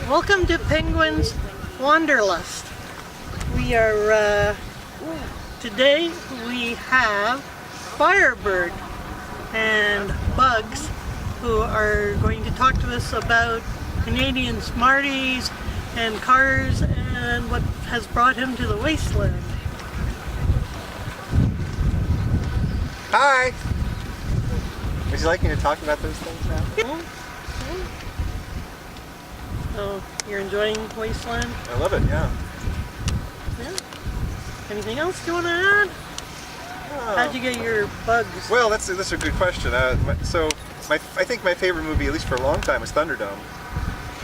Welcome to Penguin's Wanderlust. We are, today we have Firebird and Bugs, who are going to talk to us about Canadian Smarties and cars and what has brought him to the Wasteland. Hi! Would you like me to talk about those things now? Yeah. So, you're enjoying Wasteland? I love it, yeah. Yeah. Anything else you want to add? How'd you get your bugs? Well, that's a good question. I think my favorite movie, at least for a long time, was Thunderdome.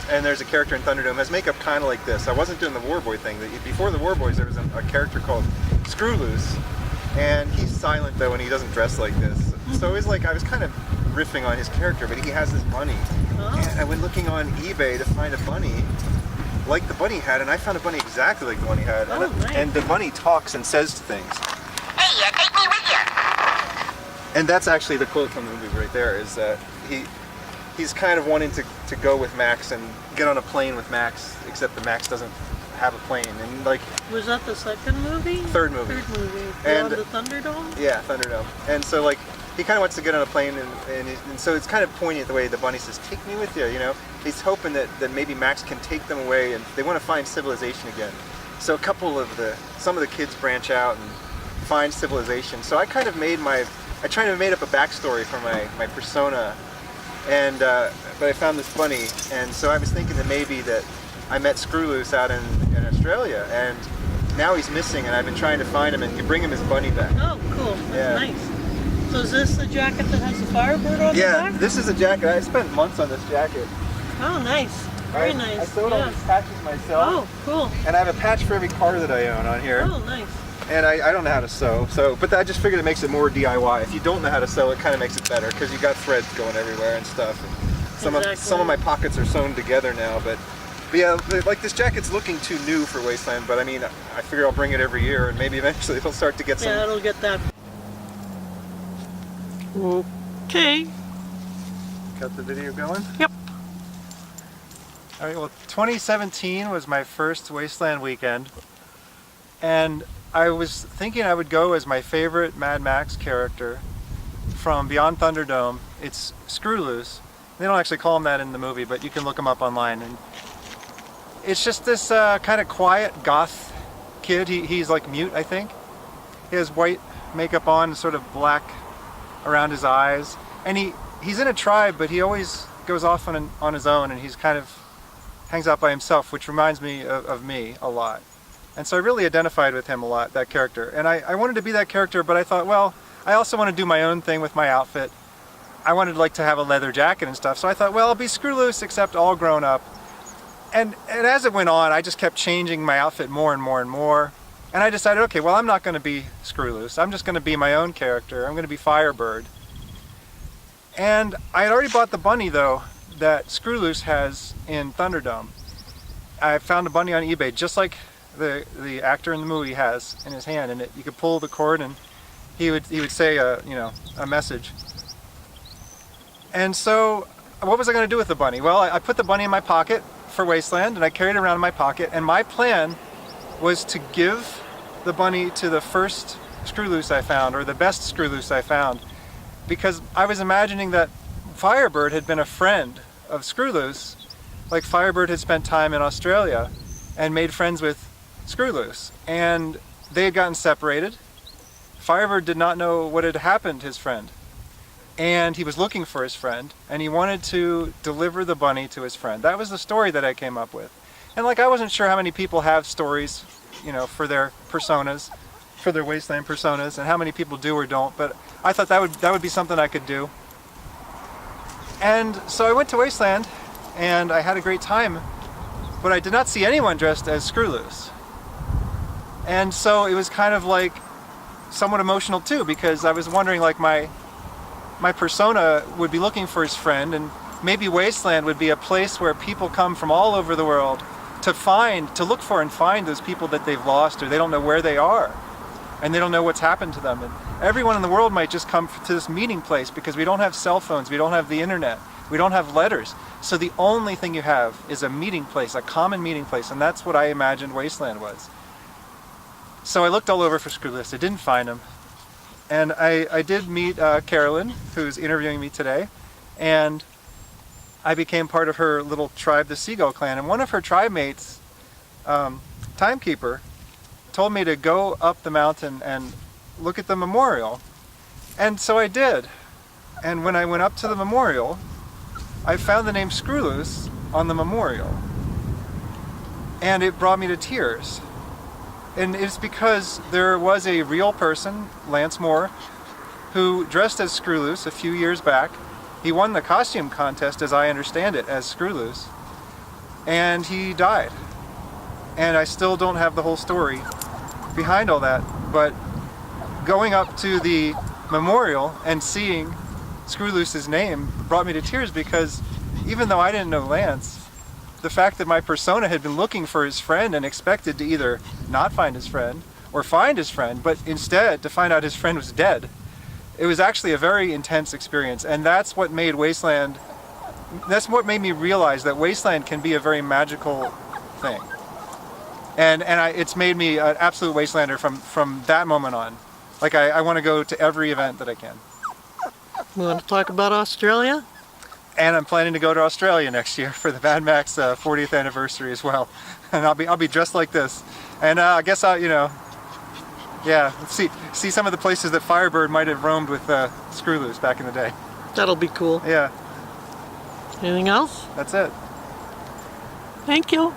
And there's a character in Thunderdome has makeup kind of like this. I wasn't doing the Warboy thing. Before the Warboys, there was a character called ScrooLoose, and he's silent though, and he doesn't dress like this. So it's like I was kind of riffing on his character, but he has this bunny. Oh. And I went looking on eBay to find a bunny like the bunny had, and I found a bunny exactly like the bunny had. Oh, nice. And the bunny talks and says things. Hey, take me with you. And that's actually the quote from the movie right there, is that he's kind of wanting to go with Max and get on a plane with Max, except that Max doesn't have a plane. And like, Was that the second movie? Third movie. Third movie. And- On the Thunderdome? yeah, Thunderdome. And so like, he kind of wants to get on a plane, and so it's kind of poignant the way the bunny says, "Take me with you," you know? He's hoping that maybe Max can take them away, and they want to find civilization again. So some of the kids branch out and find civilization. So I kind of made up a backstory for my persona, and but I found this bunny, and so I was thinking that maybe that I met ScrooLoose out in Australia, and now he's missing, and I've been trying to find him and bring him his bunny back. Oh, cool. That's Yeah. nice. So is this the jacket that has the Firebird on the Yeah, back? this is a jacket. I spent months on this jacket. Oh, nice. Very nice. I sewed all Yeah. these patches myself. Oh, cool. And I have a patch for every car that I own on here. Oh, nice. And I don't know how to sew, but I just figured it makes it more DIY. If you don't know how to sew, it kind of makes it better, because you got threads going everywhere and stuff. And Exactly. some of my pockets are sewn together now, but yeah, like this jacket's looking too new for Wasteland, but I mean, I figure I'll bring it every year, and maybe eventually it'll start to get some. Yeah, it'll get that. Okay. Got the video going? Yep. All right, well, 2017 was my first Wasteland Weekend, and I was thinking I would go as my favorite Mad Max character from Beyond Thunderdome. It's ScrooLoose. They don't actually call him that in the movie, but you can look him up online. And it's just this kind of quiet goth kid. He's like mute, I think. He has white makeup on and sort of black around his eyes. And he's in a tribe, but he always goes off on his own, and he's kind of hangs out by himself, which reminds me of me a lot. And so I really identified with him a lot, that character. And I wanted to be that character, but I thought, well, I also want to do my own thing with my outfit. I wanted like to have a leather jacket and stuff, so I thought, well, I'll be ScrooLoose, except all grown up. And as it went on, I just kept changing my outfit more and more and more. And I decided, okay, well, I'm not going to be ScrooLoose. I'm just going to be my own character. I'm going to be Firebird. And I had already bought the bunny, though, that ScrooLoose has in Thunderdome. I found a bunny on eBay, just like the actor in the movie has in his hand, and you could pull the cord, and he would say a message. And so, what was I going to do with the bunny? Well, I put the bunny in my pocket for Wasteland, and I carried it around in my pocket, and my plan was to give the bunny to the first ScrooLoose I found, or the best ScrooLoose I found, because I was imagining that Firebird had been a friend of ScrooLoose, like Firebird had spent time in Australia and made friends with ScrooLoose, and they had gotten separated. Firebird did not know what had happened to his friend, and he was looking for his friend, and he wanted to deliver the bunny to his friend. That was the story that I came up with. And like, I wasn't sure how many people have stories, for their personas, for their Wasteland personas, and how many people do or don't, but I thought that would be something I could do. And so I went to Wasteland, and I had a great time, but I did not see anyone dressed as ScrooLoose. And so it was kind of like somewhat emotional too, because I was wondering, like, my persona would be looking for his friend, and maybe Wasteland would be a place where people come from all over the world to look for and find those people that they've lost, or they don't know where they are, and they don't know what's happened to them. And everyone in the world might just come to this meeting place, because we don't have cell phones, we don't have the internet, we don't have letters. So the only thing you have is a meeting place, a common meeting place, and that's what I imagined Wasteland was. So I looked all over for ScrooLoose. I didn't find him. And I did meet Carolyn, who's interviewing me today, and I became part of her little tribe, the Seagull Clan. And one of her tribe mates, Timekeeper, told me to go up the mountain and look at the memorial. And so I did. And when I went up to the memorial, I found the name ScrooLoose on the memorial. And it brought me to tears. And it's because there was a real person, Lance Moore, who dressed as ScrooLoose a few years back. He won the costume contest, as I understand it, as ScrooLoose. And he died. And I still don't have the whole story behind all that. But going up to the memorial and seeing ScrooLoose's name brought me to tears, because even though I didn't know Lance, the fact that my persona had been looking for his friend and expected to either not find his friend or find his friend, but instead to find out his friend was dead, it was actually a very intense experience. And that's what made Wasteland, that's what made me realize that Wasteland can be a very magical thing. And it's made me an absolute Wastelander from that moment on. Like I want to go to every event that I can. You want to talk about Australia? And I'm planning to go to Australia next year for the Mad Max 40th anniversary as well. And I'll be dressed like this. And I guess see some of the places that Firebird might have roamed with ScrooLoose back in the day. That'll be cool. Yeah, Anything else? that's it. Thank you.